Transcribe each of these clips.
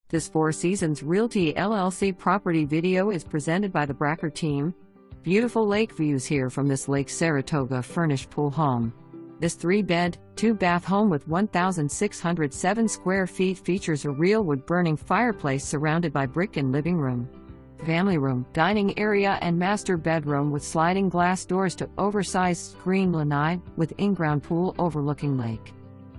This Seasons Realty LLC property video is presented by the Bracker team. Beautiful lake views here from this Lake Saratoga furnished pool home. This 3-bed, 2-bath home with 1,607 square feet features a real wood-burning fireplace surrounded by brick and living room, family room, dining area and master bedroom with sliding glass doors to oversized screen lanai with inground pool overlooking lake.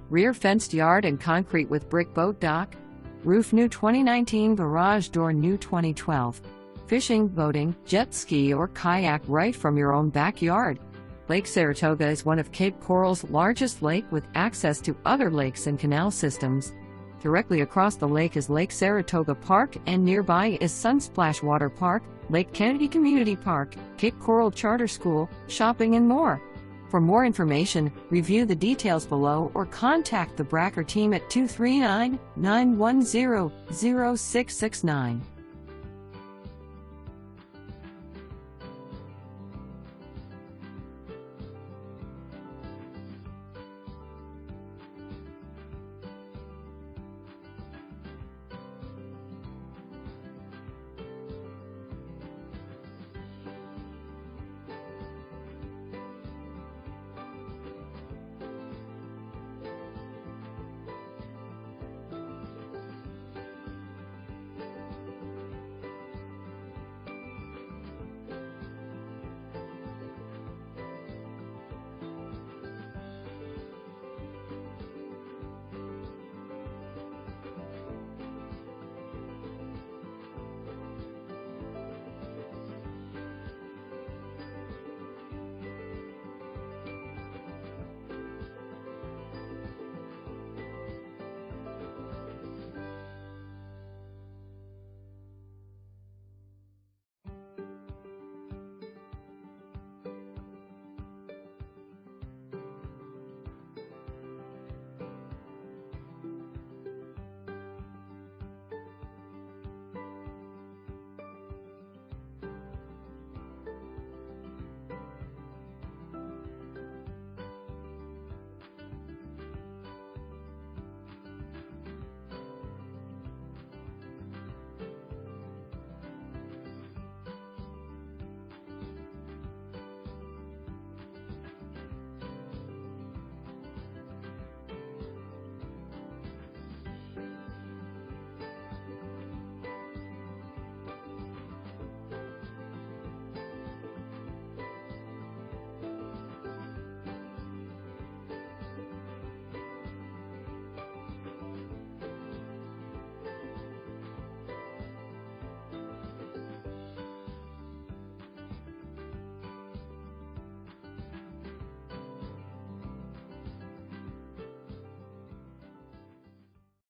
Rear fenced yard and concrete with brick boat dock. Roof new 2019, garage door new 2012. Fishing, boating, jet ski or kayak right from your own backyard. Lake Saratoga is one of Cape Coral's largest lake with access to other lakes and canal systems. Directly across the lake is Lake Saratoga Park and nearby is Sunsplash Water Park, Lake Kennedy Community Park, Cape Coral Charter School, shopping and more. For more information, review the details below or contact the Bracker team at 239-910-0669.